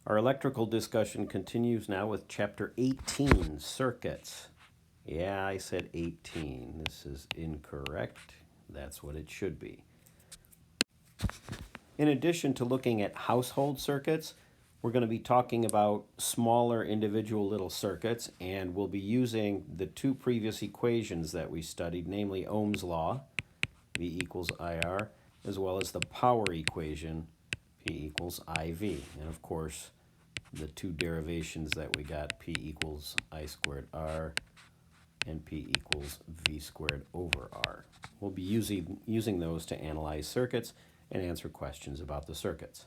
Our electrical discussion continues now with Chapter 18, Circuits. Yeah, I said 18. This is incorrect. That's what it should be. In addition to looking at household circuits, we're going to be talking about smaller individual little circuits, and we'll be using the two previous equations that we studied, namely Ohm's law, V equals IR, as well as the power equation, P equals IV. And of course, the two derivations that we got, P equals I squared R and P equals V squared over R. We'll be using those to analyze circuits and answer questions about the circuits.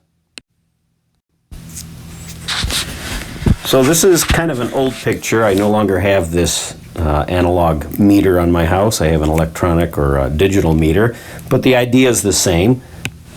So this is kind of an old picture. I no longer have this analog meter on my house. I have an electronic or a digital meter, but the idea is the same.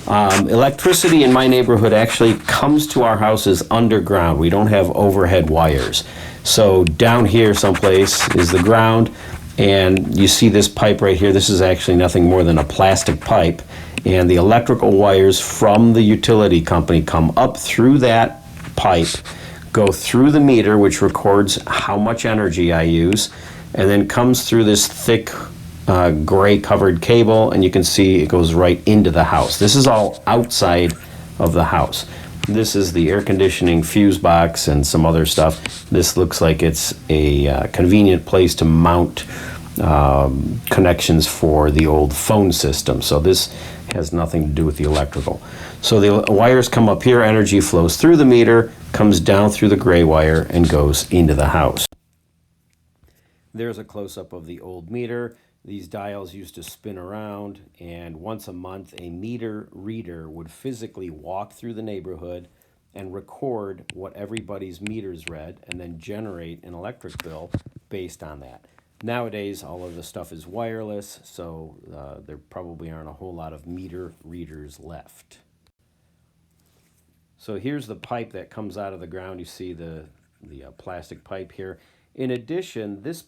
Electricity in my neighborhood actually comes to our houses underground. We don't have overhead wires. So down here someplace is the ground, and you see this pipe right here. This is actually nothing more than a plastic pipe, and the electrical wires from the utility company come up through that pipe, go through the meter, which records how much energy I use, and then comes through this thick gray covered cable, and you can see it goes right into the house. This is all outside of the house. This is the air conditioning fuse box and some other stuff. This looks like it's a convenient place to mount connections for the old phone system. So this has nothing to do with the electrical. So the wires come up here, energy flows through the meter, comes down through the gray wire, and goes into the house. There's a close-up of the old meter. These dials used to spin around, and once a month a meter reader would physically walk through the neighborhood and record what everybody's meters read and then generate an electric bill based on that. Nowadays, all of the stuff is wireless, so there probably aren't a whole lot of meter readers left. So here's the pipe that comes out of the ground. You see the plastic pipe here. In addition, this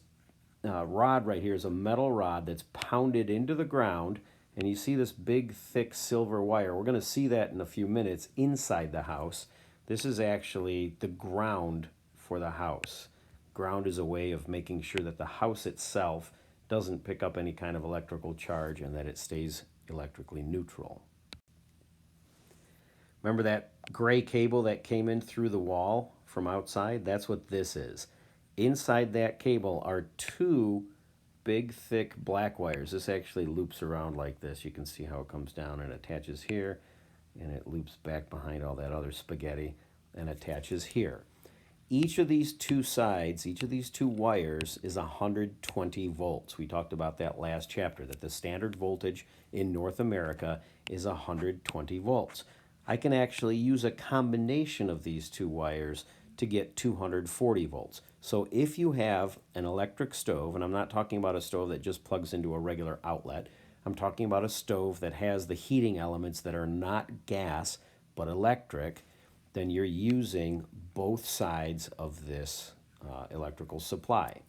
rod right here is a metal rod that's pounded into the ground, and you see this big thick silver wire. We're going to see that in a few minutes inside the house. This is actually the ground for the house. Ground is a way of making sure that the house itself doesn't pick up any kind of electrical charge and that it stays electrically neutral. Remember that gray cable that came in through the wall from outside? That's what this is. Inside that cable are two big, thick black wires. This actually loops around like this. You can see how it comes down and attaches here, and it loops back behind all that other spaghetti and attaches here. Each of these two sides, each of these two wires is 120 volts. We talked about that last chapter, that the standard voltage in North America is 120 volts. I can actually use a combination of these two wires to get 240 volts. So if you have an electric stove, and I'm not talking about a stove that just plugs into a regular outlet, I'm talking about a stove that has the heating elements that are not gas but electric, then you're using both sides of this electrical supply.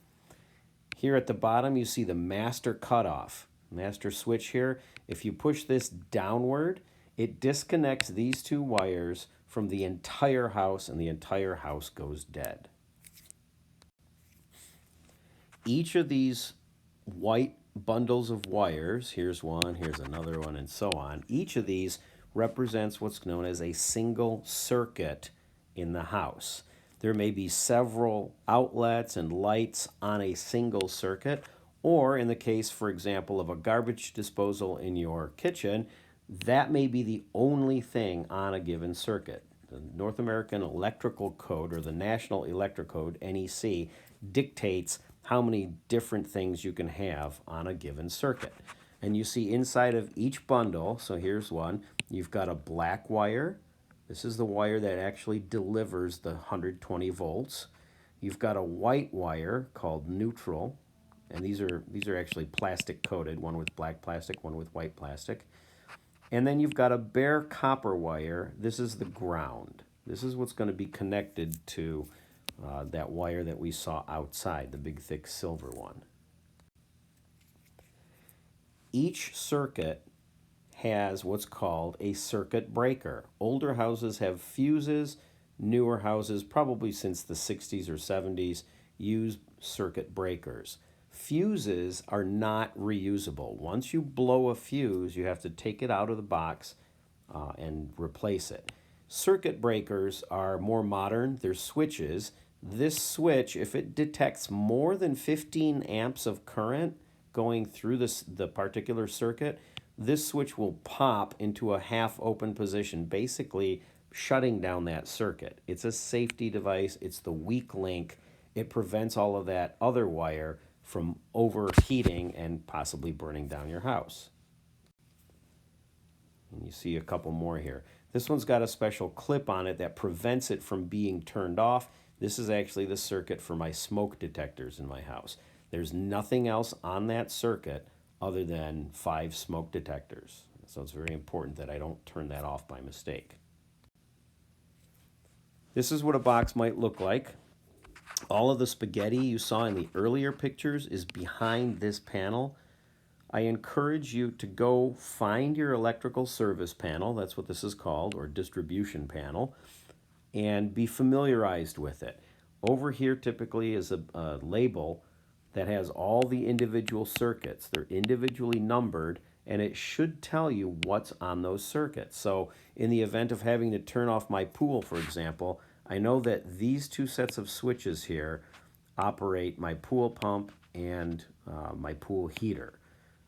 Here at the bottom you see the master cutoff, master switch here. If you push this downward, it disconnects these two wires from the entire house, and the entire house goes dead. Each of these white bundles of wires, here's one, here's another one, and so on, each of these represents what's known as a single circuit in the house. There may be several outlets and lights on a single circuit, or in the case, for example, of a garbage disposal in your kitchen, that may be the only thing on a given circuit. The North American Electrical Code, or the National Electric Code, NEC, dictates how many different things you can have on a given circuit. And you see inside of each bundle, so here's one, you've got a black wire. This is the wire that actually delivers the 120 volts. You've got a white wire called neutral, and these are actually plastic coated, one with black plastic, one with white plastic. And then you've got a bare copper wire. This is the ground. This is what's going to be connected to that wire that we saw outside, the big thick silver one. Each circuit has what's called a circuit breaker. Older houses have fuses. newer houses, probably since the 60s or 70s, use circuit breakers. Fuses are not reusable. Once you blow a fuse, you have to take it out of the box and replace it. Circuit breakers are more modern. They're switches. This switch, if it detects more than 15 amps of current going through the particular circuit, this switch will pop into a half open position, basically shutting down that circuit. It's a safety device. It's the weak link. It prevents all of that other wire from overheating and possibly burning down your house. And you see a couple more here. This one's got a special clip on it that prevents it from being turned off. This is actually the circuit for my smoke detectors in my house. There's nothing else on that circuit other than 5 smoke detectors. So it's very important that I don't turn that off by mistake. This is what a box might look like. All of the spaghetti you saw in the earlier pictures is behind this panel. I encourage you to go find your electrical service panel, that's what this is called, or distribution panel, and be familiarized with it. Over here typically is a label that has all the individual circuits. They're individually numbered, and it should tell you what's on those circuits. So in the event of having to turn off my pool, for example, I know that these 2 sets of switches here operate my pool pump and my pool heater.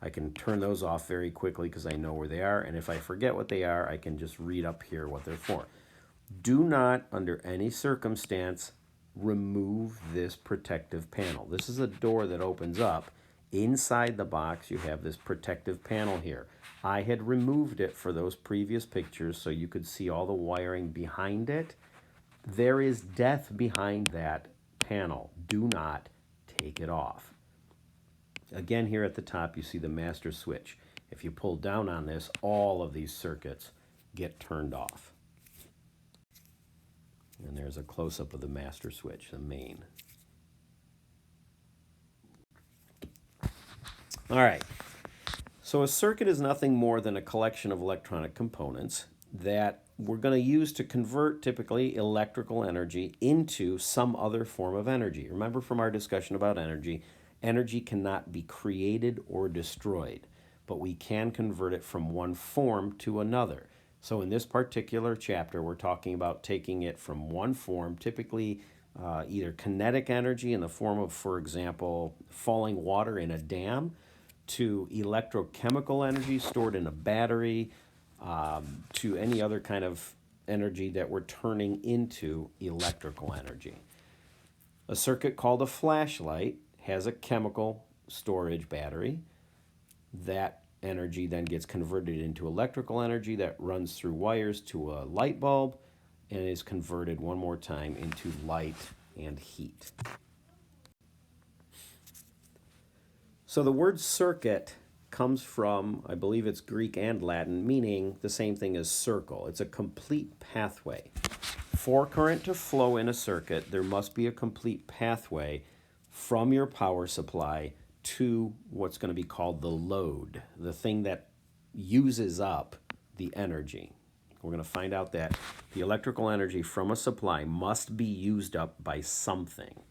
I can turn those off very quickly because I know where they are, and if I forget what they are, I can just read up here what they're for. Do not, under any circumstance, remove this protective panel. This is a door that opens up. Inside the box, you have this protective panel here. I had removed it for those previous pictures so you could see all the wiring behind it. There is death behind that panel. Do not take it off. Again, here at the top, you see the master switch. If you pull down on this, all of these circuits get turned off. And there's a close-up of the master switch, the main. All right. So a circuit is nothing more than a collection of electronic components that we're going to use to convert typically electrical energy into some other form of energy. Remember from our discussion about energy, energy cannot be created or destroyed, but we can convert it from one form to another. So in this particular chapter, we're talking about taking it from one form, typically either kinetic energy in the form of, for example, falling water in a dam, to electrochemical energy stored in a battery, to any other kind of energy that we're turning into electrical energy. A circuit called a flashlight has a chemical storage battery. That energy then gets converted into electrical energy that runs through wires to a light bulb and is converted one more time into light and heat. So the word circuit comes from, I believe it's Greek and Latin, meaning the same thing as circle. It's a complete pathway. For current to flow in a circuit, there must be a complete pathway from your power supply to what's going to be called the load, the thing that uses up the energy. We're going to find out that the electrical energy from a supply must be used up by something.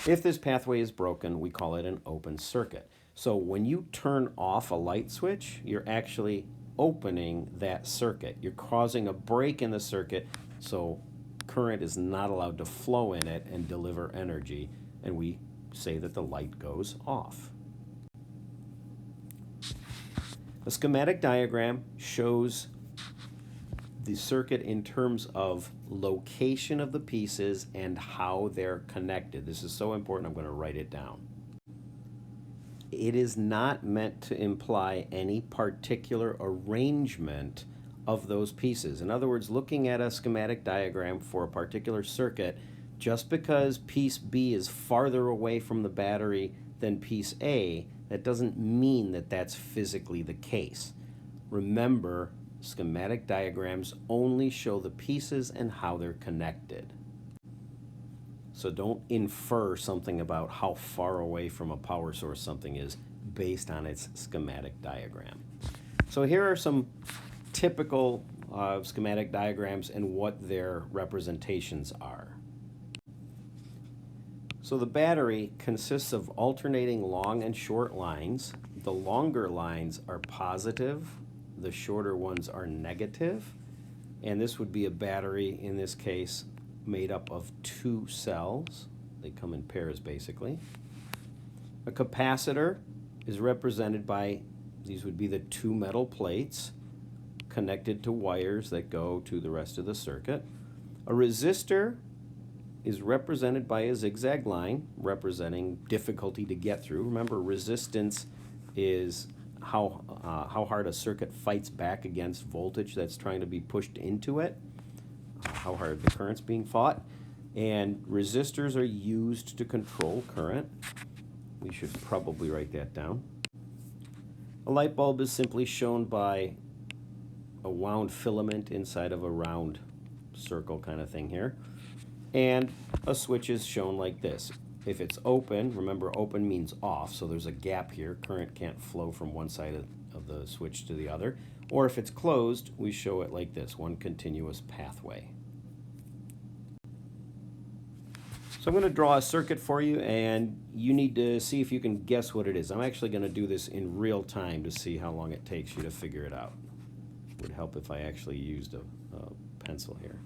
If this pathway is broken, we call it an open circuit. So when you turn off a light switch, you're actually opening that circuit. You're causing a break in the circuit, so current is not allowed to flow in it and deliver energy, and we say that the light goes off. A schematic diagram shows the circuit in terms of location of the pieces and how they're connected. This is so important, I'm going to write it down. It is not meant to imply any particular arrangement of those pieces. In other words, looking at a schematic diagram for a particular circuit, just because piece B is farther away from the battery than piece A, that doesn't mean that that's physically the case. Remember, schematic diagrams only show the pieces and how they're connected. So don't infer something about how far away from a power source something is based on its schematic diagram. So here are some typical of schematic diagrams and what their representations are. So the battery consists of alternating long and short lines. The longer lines are positive, the shorter ones are negative, and this would be a battery, in this case, made up of 2 cells. They come in pairs, basically. A capacitor is represented by, these would be the 2 metal plates connected to wires that go to the rest of the circuit. A resistor is represented by a zigzag line representing difficulty to get through. Remember, resistance is how hard a circuit fights back against voltage that's trying to be pushed into it, how hard the current's being fought. And resistors are used to control current. We should probably write that down. A light bulb is simply shown by a wound filament inside of a round circle kind of thing here. And a switch is shown like this. If it's open, remember open means off, so there's a gap here. Current can't flow from one side of the switch to the other. Or if it's closed, we show it like this, one continuous pathway. So I'm going to draw a circuit for you, and you need to see if you can guess what it is. I'm actually going to do this in real time to see how long it takes you to figure it out. It would help if I actually used a pencil here.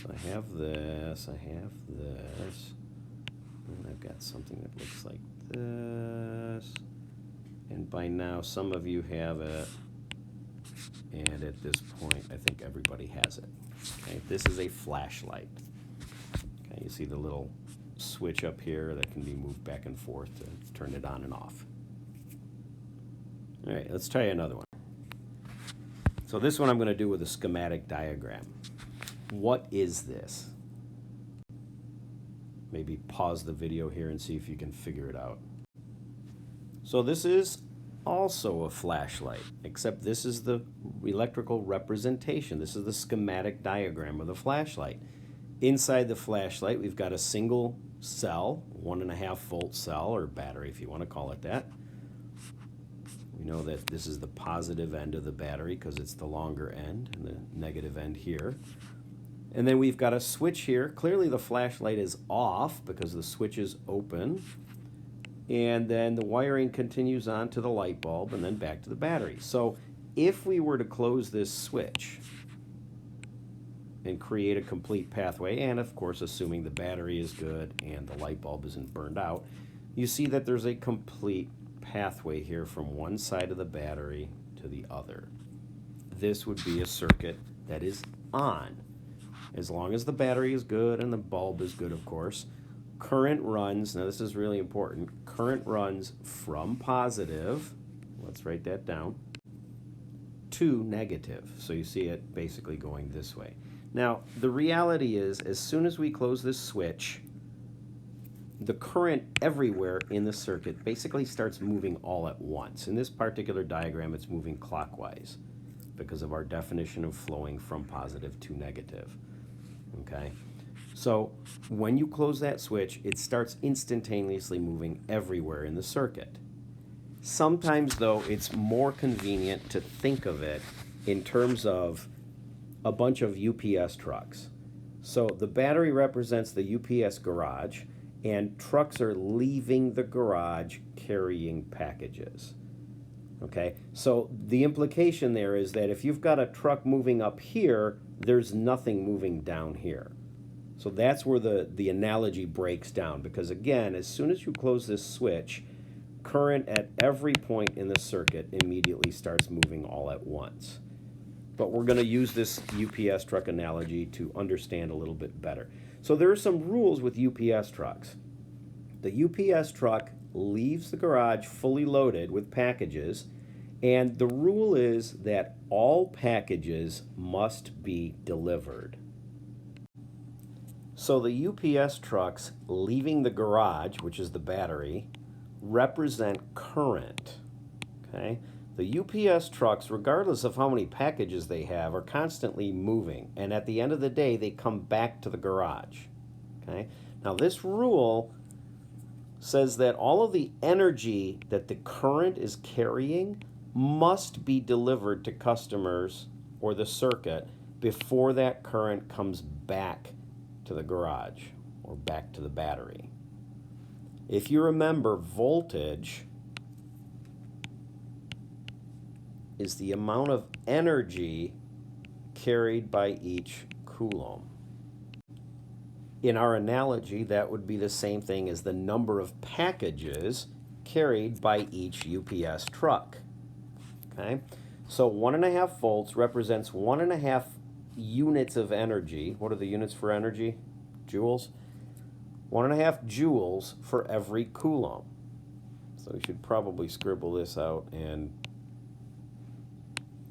So I have this, and I've got something that looks like this, and by now some of you have it, and at this point I think everybody has it. Okay, this is a flashlight. Okay, you see the little switch up here that can be moved back and forth to turn it on and off. All right, let's try another one. So this one I'm going to do with a schematic diagram. What is this? Maybe pause the video here and see if you can figure it out. So this is also a flashlight, except this is the electrical representation. This is the schematic diagram of the flashlight. Inside the flashlight, we've got a single cell, 1.5 volt cell, or battery if you want to call it that. We know that this is the positive end of the battery because it's the longer end, and the negative end here. And then we've got a switch here. Clearly the flashlight is off because the switch is open. And then the wiring continues on to the light bulb and then back to the battery. So if we were to close this switch and create a complete pathway, and of course assuming the battery is good and the light bulb isn't burned out, you see that there's a complete pathway here from one side of the battery to the other. This would be a circuit that is on. As long as the battery is good and the bulb is good, of course, current runs, now this is really important, current runs from positive, let's write that down, to negative. So you see it basically going this way. Now, the reality is, as soon as we close this switch, the current everywhere in the circuit basically starts moving all at once. In this particular diagram, it's moving clockwise because of our definition of flowing from positive to negative. Okay, so when you close that switch, it starts instantaneously moving everywhere in the circuit. Sometimes, though, it's more convenient to think of it in terms of a bunch of UPS trucks. So the battery represents the UPS garage, and trucks are leaving the garage carrying packages. Okay, so the implication there is that if you've got a truck moving up here, there's nothing moving down here. So that's where the analogy breaks down, because again, as soon as you close this switch, current at every point in the circuit immediately starts moving all at once. But we're going to use this UPS truck analogy to understand a little bit better. So there are some rules with UPS trucks. The UPS truck leaves the garage fully loaded with packages, and the rule is that all packages must be delivered. So the UPS trucks leaving the garage, which is the battery, represent current. Okay? The UPS trucks, regardless of how many packages they have, are constantly moving, and at the end of the day, they come back to the garage. Okay? Now this rule says that all of the energy that the current is carrying must be delivered to customers or the circuit before that current comes back to the garage or back to the battery. If you remember, voltage is the amount of energy carried by each coulomb. In our analogy, that would be the same thing as the number of packages carried by each UPS truck. Okay? So 1.5 volts represents 1.5 units of energy. What are the units for energy? Joules? 1.5 joules for every coulomb. So we should probably scribble this out and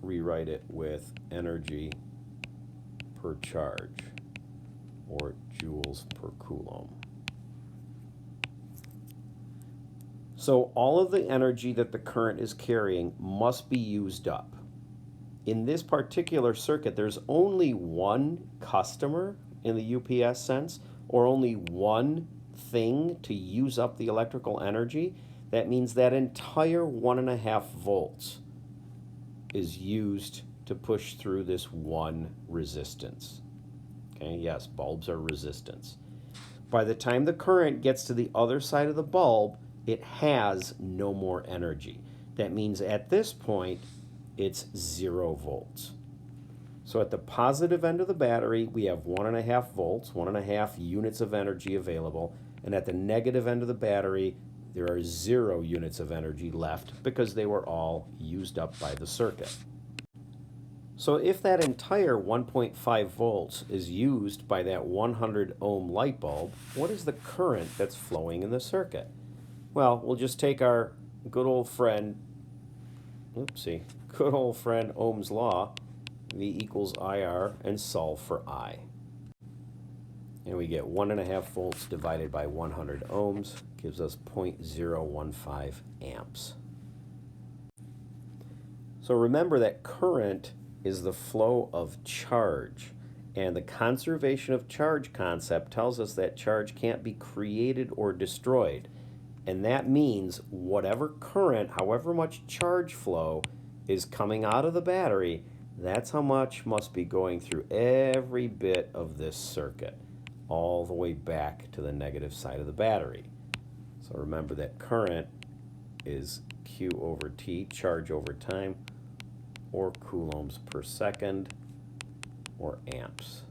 rewrite it with energy per charge, or joules per coulomb. So all of the energy that the current is carrying must be used up. In this particular circuit, there's only one customer in the UPS sense, or only one thing to use up the electrical energy. That means that entire 1.5 volts is used to push through this one resistance. Okay, yes, bulbs are resistance. By the time the current gets to the other side of the bulb, it has no more energy. That means at this point, it's 0 volts. So at the positive end of the battery, we have 1.5 volts, 1.5 units of energy available, and at the negative end of the battery, there are 0 units of energy left because they were all used up by the circuit. So if that entire 1.5 volts is used by that 100 ohm light bulb, what is the current that's flowing in the circuit? Well, we'll just take our good old friend Ohm's law, V equals IR, and solve for I. And we get 1.5 volts divided by 100 ohms gives us 0.015 amps. So remember that current is the flow of charge, and the conservation of charge concept tells us that charge can't be created or destroyed. And that means whatever current, however much charge flow is coming out of the battery, that's how much must be going through every bit of this circuit, all the way back to the negative side of the battery. So remember that current is Q over T, charge over time, or coulombs per second, or amps.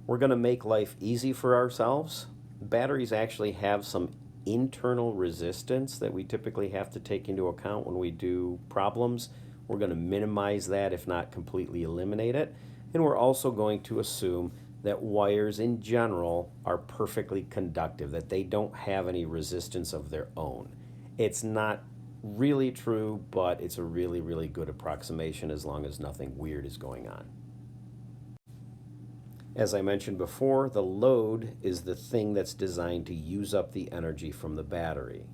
We're going to make life easy for ourselves. Batteries actually have some internal resistance that we typically have to take into account when we do problems. We're going to minimize that, if not completely eliminate it. And we're also going to assume that wires in general are perfectly conductive, that they don't have any resistance of their own. It's not really true, but it's a really, really good approximation as long as nothing weird is going on. As I mentioned before, the load is the thing that's designed to use up the energy from the battery.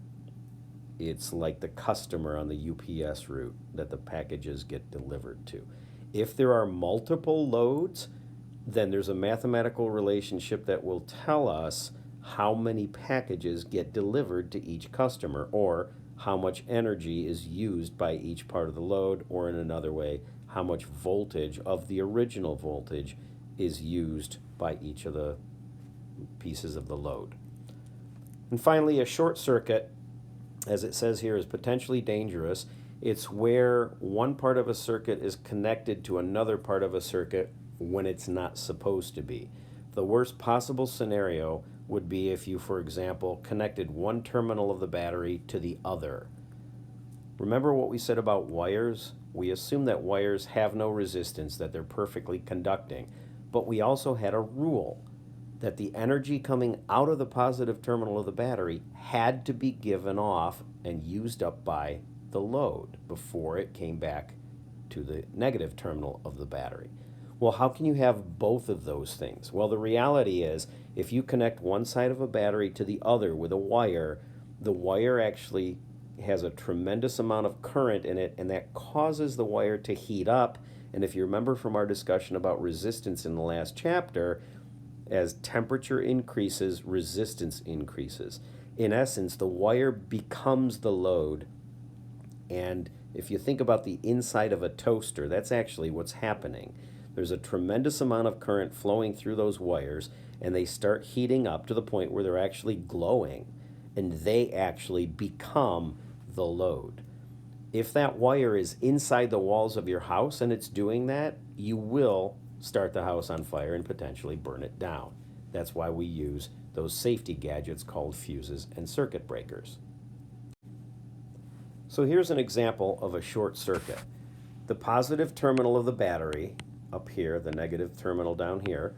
It's like the customer on the UPS route that the packages get delivered to. If there are multiple loads, then there's a mathematical relationship that will tell us how many packages get delivered to each customer, or how much energy is used by each part of the load, or in another way, how much voltage of the original voltage is used by each of the pieces of the load. And finally, a short circuit, as it says here, is potentially dangerous. It's where one part of a circuit is connected to another part of a circuit when it's not supposed to be. The worst possible scenario would be if you, for example, connected one terminal of the battery to the other. Remember what we said about wires? We assume that wires have no resistance, that they're perfectly conducting. But we also had a rule that the energy coming out of the positive terminal of the battery had to be given off and used up by the load before it came back to the negative terminal of the battery. Well, how can you have both of those things? Well, the reality is, if you connect one side of a battery to the other with a wire, the wire actually has a tremendous amount of current in it, and that causes the wire to heat up. And if you remember from our discussion about resistance in the last chapter, as temperature increases, resistance increases. In essence, the wire becomes the load, and If you think about the inside of a toaster, that's actually what's happening. There's a tremendous amount of current flowing through those wires, and they start heating up to the point where they're actually glowing, and they actually become the load. If that wire is inside the walls of your house and it's doing that, you will start the house on fire and potentially burn it down. That's why we use those safety gadgets called fuses and circuit breakers. So here's an example of a short circuit. The positive terminal of the battery, up here, the negative terminal down here,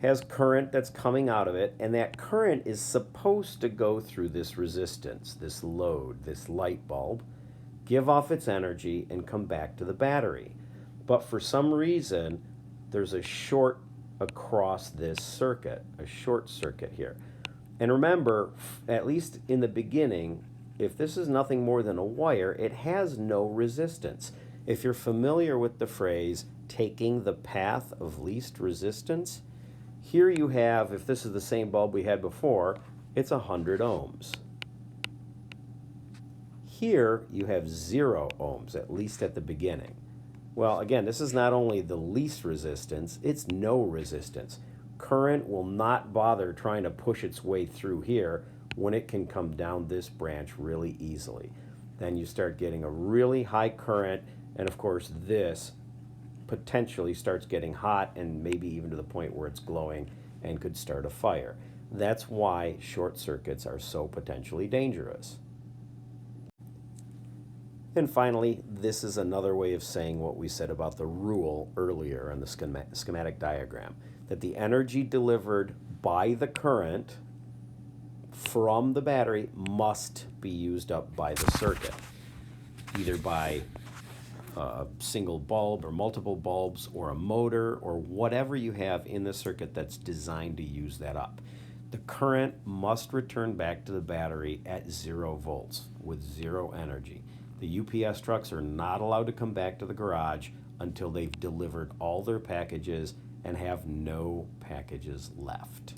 has current that's coming out of it, and that current is supposed to go through this resistance, this load, this light bulb, give off its energy, and come back to the battery. But for some reason, there's a short across this circuit, a short circuit here. And remember, at least in the beginning, if this is nothing more than a wire, it has no resistance. If you're familiar with the phrase, taking the path of least resistance, here you have, if this is the same bulb we had before, it's 100 ohms. Here you have 0 ohms, at least at the beginning. Well, again, this is not only the least resistance, it's no resistance. Current will not bother trying to push its way through here when it can come down this branch really easily. Then you start getting a really high current, and of course this potentially starts getting hot and maybe even to the point where it's glowing and could start a fire. That's why short circuits are so potentially dangerous. And finally, this is another way of saying what we said about the rule earlier in the schematic diagram, that the energy delivered by the current from the battery must be used up by the circuit, either by a single bulb or multiple bulbs or a motor or whatever you have in the circuit that's designed to use that up. The current must return back to the battery at 0 volts with 0 energy. The UPS trucks are not allowed to come back to the garage until they've delivered all their packages and have no packages left.